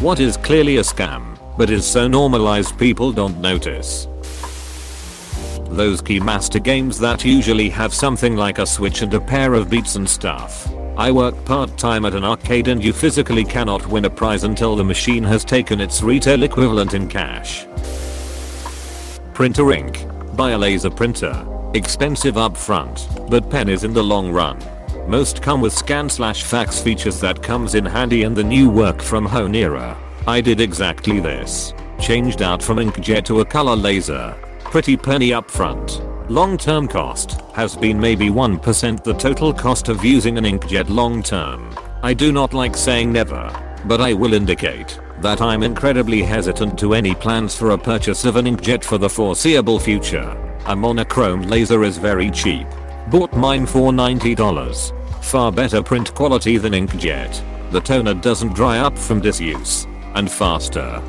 What is clearly a scam, but is so normalized people don't notice. Those Keymaster games that usually have something like a Switch and a pair of Beats and stuff. I work part-time at an arcade and you physically cannot win a prize until the machine has taken its retail equivalent in cash. Printer ink. Buy a laser printer. Expensive up front, but pennies in the long run. Most come with scan/fax features that comes in handy in the new work from home era. I did exactly this. Changed out from inkjet to a color laser. Pretty penny up front. Long-term cost has been maybe 1% the total cost of using an inkjet long-term. I do not like saying never, but I will indicate that I'm incredibly hesitant to any plans for a purchase of an inkjet for the foreseeable future. A monochrome laser is very cheap. Bought mine for $90. Far better print quality than inkjet. The toner doesn't dry up from disuse. And faster.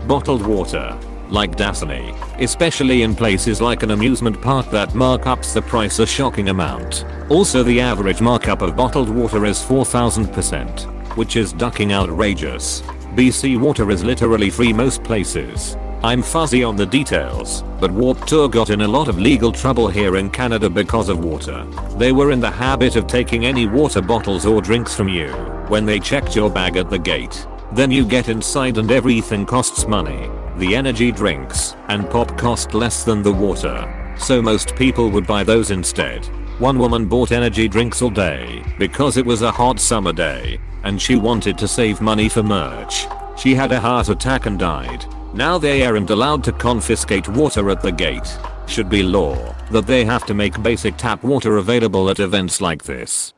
Bottled water. Like Dasani, especially in places like an amusement park that markups the price a shocking amount. Also the average markup of bottled water is 4000%, which is ducking outrageous. BC water is literally free most places. I'm fuzzy on the details, but Warped Tour got in a lot of legal trouble here in Canada because of water. They were in the habit of taking any water bottles or drinks from you when they checked your bag at the gate. Then you get inside and everything costs money. The energy drinks and pop cost less than the water, so most people would buy those instead. One woman bought energy drinks all day because it was a hot summer day and she wanted to save money for merch. She had a heart attack and died. Now they aren't allowed to confiscate water at the gate. Should be law that they have to make basic tap water available at events like this.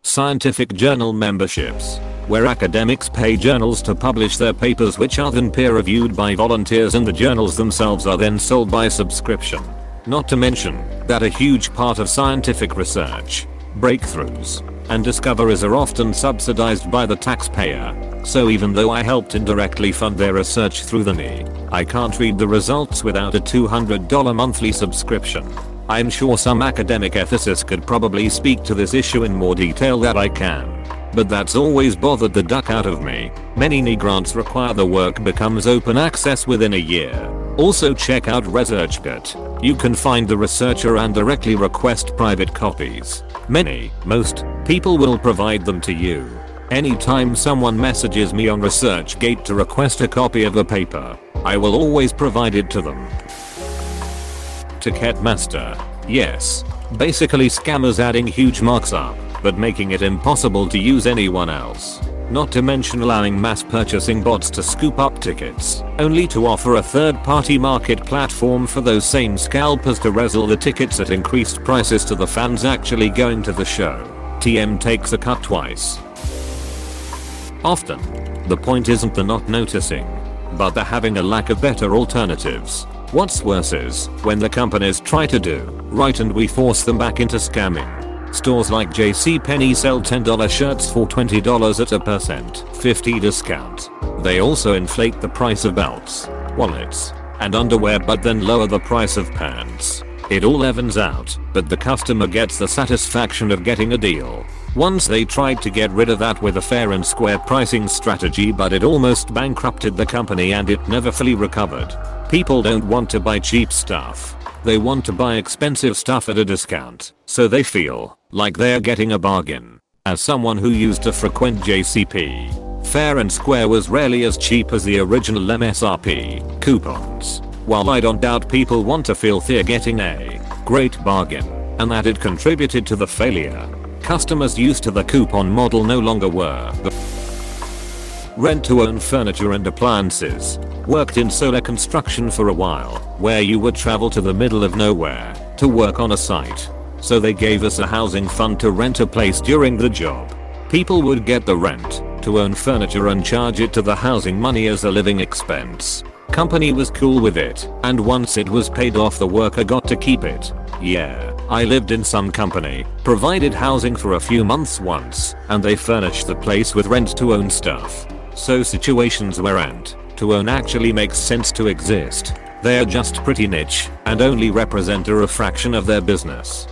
Scientific journal memberships, where academics pay journals to publish their papers which are then peer-reviewed by volunteers and the journals themselves are then sold by subscription. Not to mention that a huge part of scientific research, breakthroughs, and discoveries are often subsidized by the taxpayer. So even though I helped indirectly fund their research through the knee, I can't read the results without a $200 monthly subscription. I'm sure some academic ethicist could probably speak to this issue in more detail than I can. But that's always bothered the duck out of me. Many knee grants require the work becomes open access within a year. Also check out ResearchGate. You can find the researcher and directly request private copies. Most people will provide them to you. Anytime someone messages me on ResearchGate to request a copy of a paper, I will always provide it to them. Ticketmaster. Yes. Basically scammers adding huge marks up, but making it impossible to use anyone else. Not to mention allowing mass purchasing bots to scoop up tickets, only to offer a third-party market platform for those same scalpers to resell the tickets at increased prices to the fans actually going to the show. TM takes a cut twice. Often, the point isn't the not noticing, but the having a lack of better alternatives. What's worse is when the companies try to do right and we force them back into scamming. Stores like JCPenney sell $10 shirts for $20 at a %50 discount. They also inflate the price of belts, wallets, and underwear but then lower the price of pants. It all evens out, but the customer gets the satisfaction of getting a deal. Once they tried to get rid of that with a fair and square pricing strategy, but it almost bankrupted the company and it never fully recovered. People don't want to buy cheap stuff. They want to buy expensive stuff at a discount, so they feel like they're getting a bargain. As someone who used to frequent JCP, fair and square was rarely as cheap as the original MSRP coupons. While I don't doubt people want to feel they're getting a great bargain, and that it contributed to the failure, customers used to the coupon model no longer were. Rent-to-own furniture and appliances. Worked in solar construction for a while, where you would travel to the middle of nowhere to work on a site. So they gave us a housing fund to rent a place during the job. People would get the rent to own furniture and charge it to the housing money as a living expense. Company was cool with it, and once it was paid off the worker got to keep it. Yeah, I lived in some company, provided housing for a few months once, and they furnished the place with rent to own stuff. So situations where rent to own actually makes sense to exist. They're just pretty niche and only represent a fraction of their business.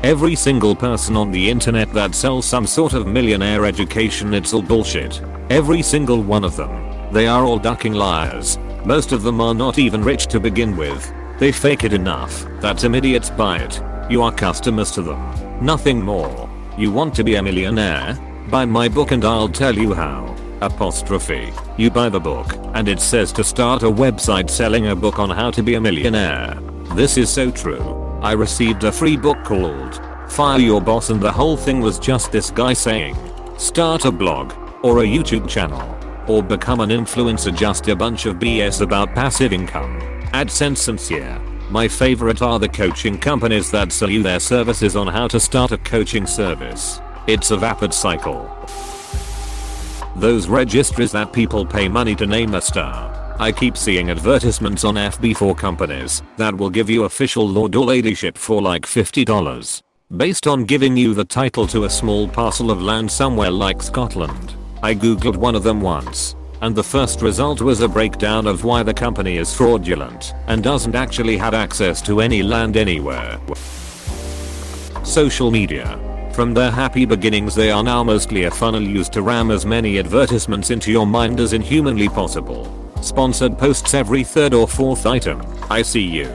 Every single person on the internet that sells some sort of millionaire education, it's all bullshit. Every single one of them. They are all ducking liars. Most of them are not even rich to begin with. They fake it enough that some idiots buy it. You are customers to them. Nothing more. You want to be a millionaire? Buy my book and I'll tell you how. Apostrophe. You buy the book and it says to start a website selling a book on how to be a millionaire. This is so true. I received a free book called Fire Your Boss, and the whole thing was just this guy saying, start a blog or a YouTube channel or become an influencer, just a bunch of BS about passive income. AdSense sincere. My favorite are the coaching companies that sell you their services on how to start a coaching service. It's a vapid cycle. Those registries that people pay money to name a star. I keep seeing advertisements on FB for companies that will give you official lord or ladyship for like $50 based on giving you the title to a small parcel of land somewhere like Scotland. I googled one of them once, and the first result was a breakdown of why the company is fraudulent and doesn't actually have access to any land anywhere. Social media. From their happy beginnings, they are now mostly a funnel used to ram as many advertisements into your mind as inhumanly possible. Sponsored posts every third or fourth item. I see you.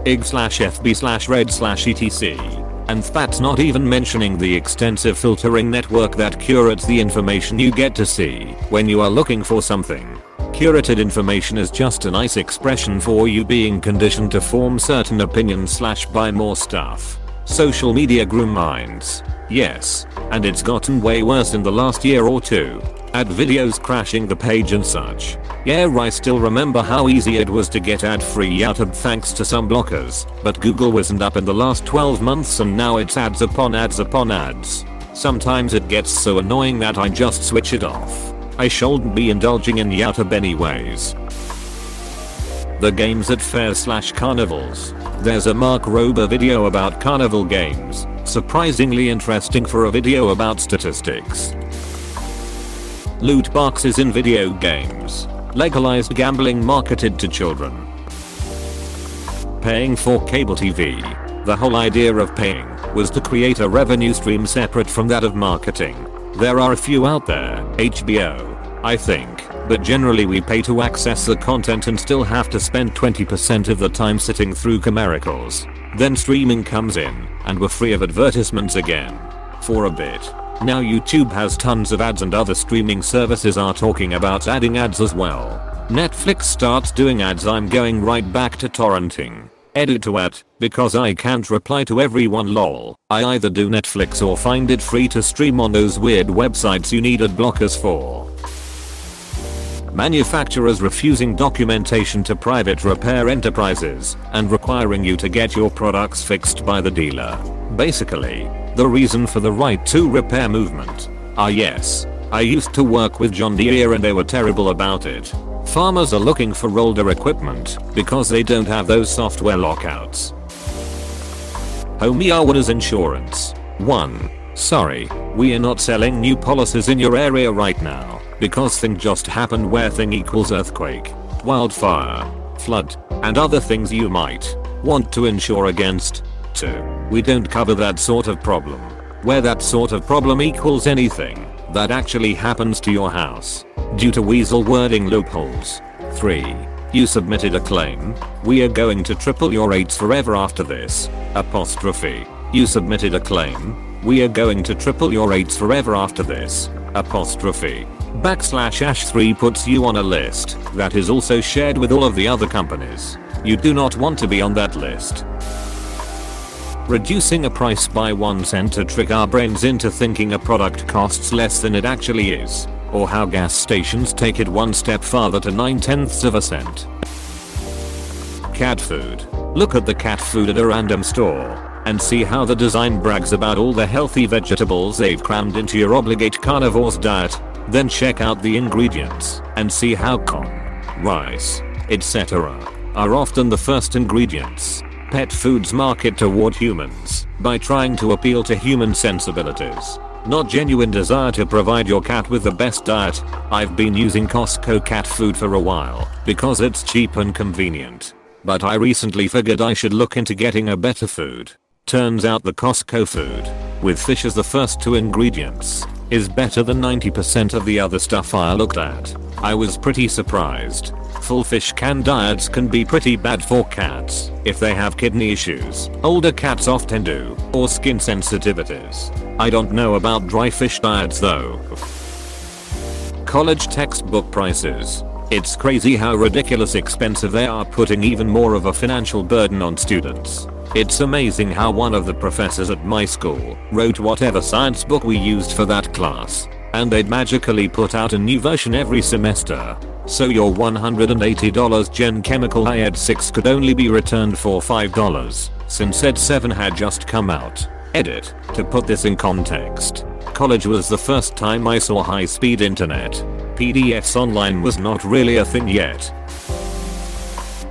ig/fb/red/etc. And that's not even mentioning the extensive filtering network that curates the information you get to see when you are looking for something. Curated information is just a nice expression for you being conditioned to form certain opinions/buy more stuff. Social media grew minds. Yes, and it's gotten way worse in the last year or two. Ad videos crashing the page and such. Yeah, I still remember how easy it was to get ad-free YouTube thanks to some blockers, but Google wasn't up in the last 12 months and now it's ads upon ads upon ads. Sometimes it gets so annoying that I just switch it off. I shouldn't be indulging in YouTube anyways. The games at fairs/carnivals. There's a Mark Rober video about carnival games. Surprisingly interesting for a video about statistics. Loot boxes in video games. Legalized gambling marketed to children. Paying for cable TV. The whole idea of paying was to create a revenue stream separate from that of marketing. There are a few out there, HBO, I think, but generally we pay to access the content and still have to spend 20% of the time sitting through commercials. Then streaming comes in, and we're free of advertisements again. For a bit. Now YouTube has tons of ads and other streaming services are talking about adding ads as well. Netflix starts doing ads, I'm going right back to torrenting. Edit to ad, because I can't reply to everyone lol. I either do Netflix or find it free to stream on those weird websites you need ad blockers for. Manufacturers refusing documentation to private repair enterprises and requiring you to get your products fixed by the dealer. Basically, the reason for the right to repair movement. Yes, I used to work with John Deere and they were terrible about it. Farmers are looking for older equipment because they don't have those software lockouts. Homeowners insurance. 1. Sorry, we are not selling new policies in your area right now because thing just happened where thing equals earthquake, wildfire, flood, and other things you might want to insure against. 2. We don't cover that sort of problem. Where that sort of problem equals anything that actually happens to your house due to weasel wording loopholes. 3. You submitted a claim. We are going to triple your rates forever after this. Apostrophe. You submitted a claim. We are going to triple your rates forever after this. Apostrophe. /3 puts you on a list that is also shared with all of the other companies. You do not want to be on that list. Reducing a price by 1 cent to trick our brains into thinking a product costs less than it actually is, or how gas stations take it one step farther to 9/10 of a cent. Cat food. Look at the cat food at a random store and see how the design brags about all the healthy vegetables they've crammed into your obligate carnivore's diet. Then check out the ingredients and see how corn, rice, etc. are often the first ingredients. Pet foods market toward humans by trying to appeal to human sensibilities, not genuine desire to provide your cat with the best diet. I've been using Costco cat food for a while because it's cheap and convenient, but I recently figured I should look into getting a better food. Turns out the Costco food, with fish as the first two ingredients, is better than 90% of the other stuff I looked at. I was pretty surprised. Full fish can diets can be pretty bad for cats if they have kidney issues. Older cats often do, or skin sensitivities. I don't know about dry fish diets though. College textbook prices. It's crazy how ridiculous expensive they are, putting even more of a financial burden on students. It's amazing how one of the professors at my school wrote whatever science book we used for that class, and they'd magically put out a new version every semester. So your $180 Gen Chemical ed 6 could only be returned for $5 since ed 7 had just come out. Edit. To put this in context, college was the first time I saw high-speed internet. PDFs online was not really a thing yet.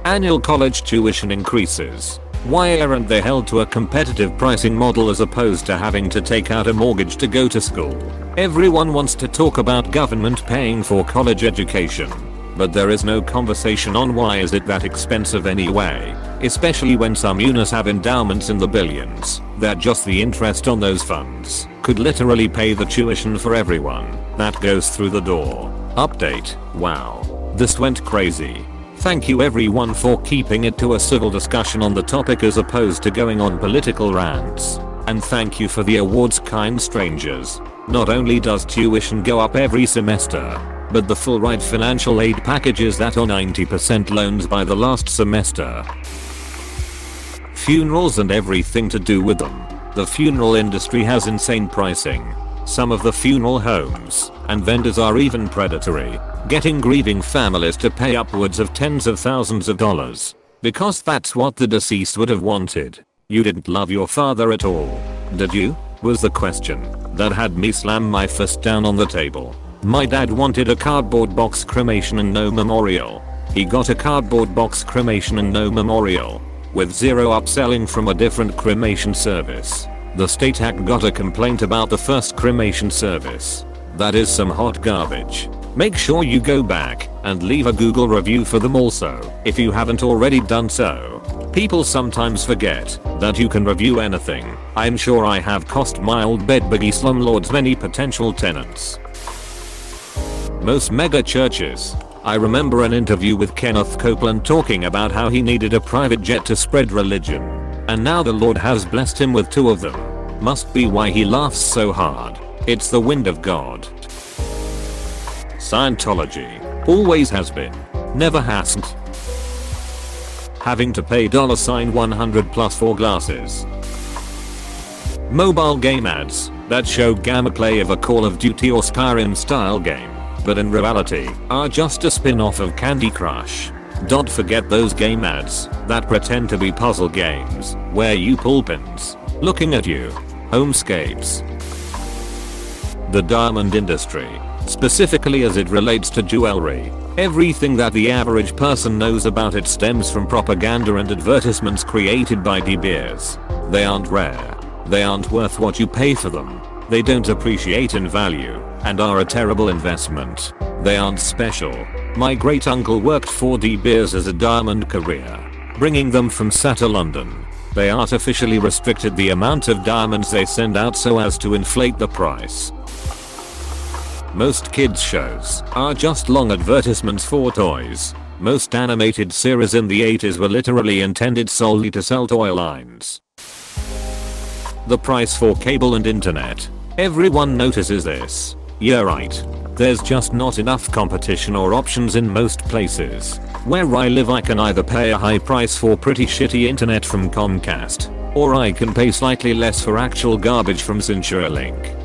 Annual college tuition increases. Why aren't they held to a competitive pricing model as opposed to having to take out a mortgage to go to school? Everyone wants to talk about government paying for college education, but there is no conversation on why is it that expensive anyway, especially when some unis have endowments in the billions, that just the interest on those funds could literally pay the tuition for everyone that goes through the door. Update. Wow. This went crazy. Thank you everyone for keeping it to a civil discussion on the topic as opposed to going on political rants. And thank you for the awards, kind strangers. Not only does tuition go up every semester, but the full ride financial aid packages that are 90% loans by the last semester. Funerals and everything to do with them. The funeral industry has insane pricing. Some of the funeral homes and vendors are even predatory, getting grieving families to pay upwards of tens of thousands of dollars, because that's what the deceased would have wanted. You didn't love your father at all, did you? Was the question that had me slam my fist down on the table. My dad wanted a cardboard box cremation and no memorial. He got a cardboard box cremation and no memorial, with zero upselling from a different cremation service. The state hack got a complaint about the first cremation service. That is some hot garbage. Make sure you go back and leave a Google review for them also, if you haven't already done so. People sometimes forget that you can review anything. I'm sure I have cost my old bedbuggy slumlords many potential tenants. Most mega churches. I remember an interview with Kenneth Copeland talking about how he needed a private jet to spread religion. And now the Lord has blessed him with 2 of them. Must be why he laughs so hard. It's the wind of God. Scientology. Always has been. Never hasn't. Having to pay $100+ for glasses. Mobile game ads that show gameplay of a Call of Duty or Skyrim style game, but in reality are just a spin-off of Candy Crush. Don't forget those game ads that pretend to be puzzle games where you pull pins. Looking at you. Homescapes. The diamond industry, specifically as it relates to jewelry. Everything that the average person knows about it stems from propaganda and advertisements created by De Beers. They aren't rare. They aren't worth what you pay for them. They don't appreciate in value and are a terrible investment. They aren't special. My great uncle worked for De Beers as a diamond courier, bringing them from Sata, London. They artificially restricted the amount of diamonds they send out so as to inflate the price. Most kids shows are just long advertisements for toys. Most animated series in the 80s were literally intended solely to sell toy lines. The price for cable and internet. Everyone notices this. Yeah, right. There's just not enough competition or options in most places. Where I live I can either pay a high price for pretty shitty internet from Comcast, or I can pay slightly less for actual garbage from CenturyLink.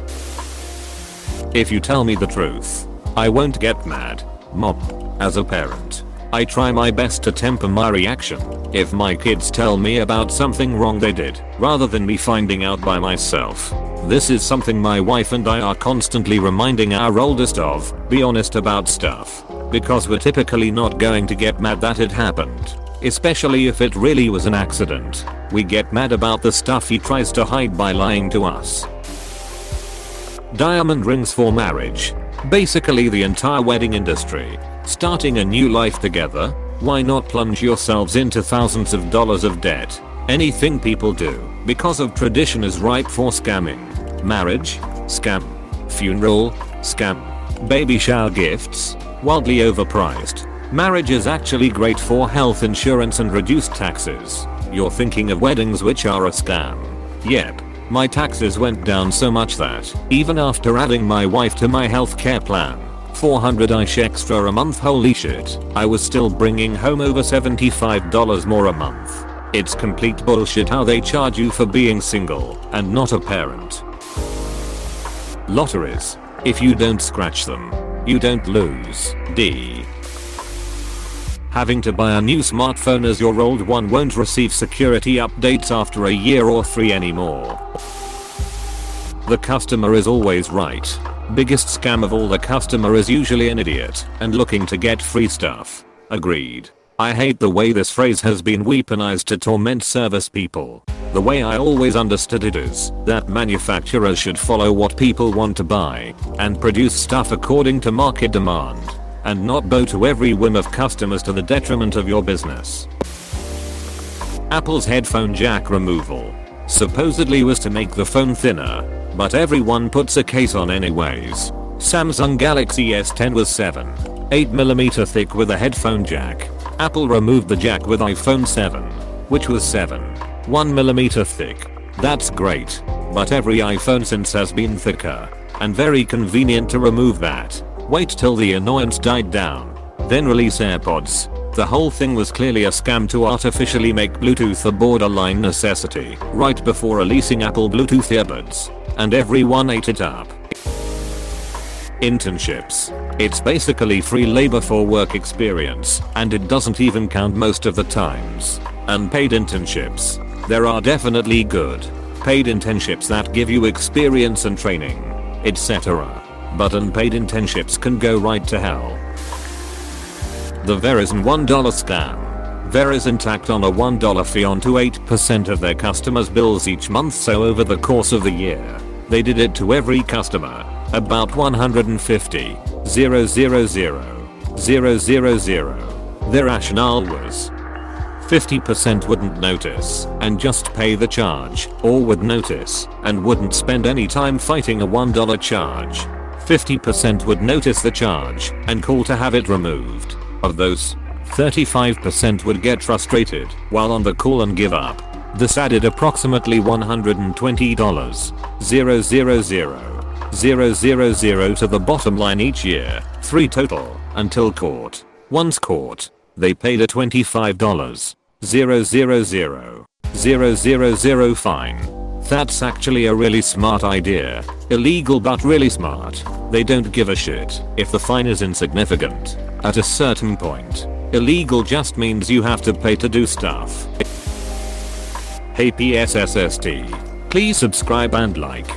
If you tell me the truth, I won't get mad. Mom. As a parent, I try my best to temper my reaction if my kids tell me about something wrong they did, rather than me finding out by myself. This is something my wife and I are constantly reminding our oldest of. Be honest about stuff, because we're typically not going to get mad that it happened. Especially if it really was an accident. We get mad about the stuff he tries to hide by lying to us. Diamond rings for marriage. Basically the entire wedding industry. Starting a new life together? Why not plunge yourselves into thousands of dollars of debt? Anything people do because of tradition is ripe for scamming. Marriage? Scam. Funeral? Scam. Baby shower gifts? Wildly overpriced. Marriage is actually great for health insurance and reduced taxes. You're thinking of weddings, which are a scam. Yep. My taxes went down so much that even after adding my wife to my healthcare plan, $400 extra a month, holy shit, I was still bringing home over $75 more a month. It's complete bullshit how they charge you for being single and not a parent. Lotteries. If you don't scratch them, you don't lose. D. Having to buy a new smartphone as your old one won't receive security updates after a year or 3 anymore. The customer is always right. Biggest scam of all, the customer is usually an idiot and looking to get free stuff. Agreed. I hate the way this phrase has been weaponized to torment service people. The way I always understood it is that manufacturers should follow what people want to buy and produce stuff according to market demand, and not bow to every whim of customers to the detriment of your business. Apple's headphone jack removal supposedly was to make the phone thinner, but everyone puts a case on anyways. Samsung Galaxy S10 was 7.8mm thick with a headphone jack. Apple removed the jack with iPhone 7, which was 7.1mm thick. That's great, but every iPhone since has been thicker, and very convenient to remove that. Wait till the annoyance died down, then release AirPods. The whole thing was clearly a scam to artificially make Bluetooth a borderline necessity right before releasing Apple Bluetooth earbuds, and everyone ate it up. Internships. It's basically free labor for work experience, and it doesn't even count most of the times. Unpaid internships. There are definitely good paid internships that give you experience and training, etc. But unpaid internships can go right to hell. The Verizon $1 scam. Verizon tacked on a $1 fee onto 8% of their customers' bills each month, so over the course of the year, they did it to every customer, about 150,000. Their rationale was 50% wouldn't notice and just pay the charge, or would notice and wouldn't spend any time fighting a $1 charge. 50% would notice the charge and call to have it removed. Of those, 35% would get frustrated while on the call and give up. This added approximately $120,000 to the bottom line each year, 3 total, until caught. Once caught, they paid a $25,000 fine. That's actually a really smart idea. Illegal but really smart. They don't give a shit if the fine is insignificant. At a certain point, illegal just means you have to pay to do stuff. Hey PSSST. Please subscribe and like.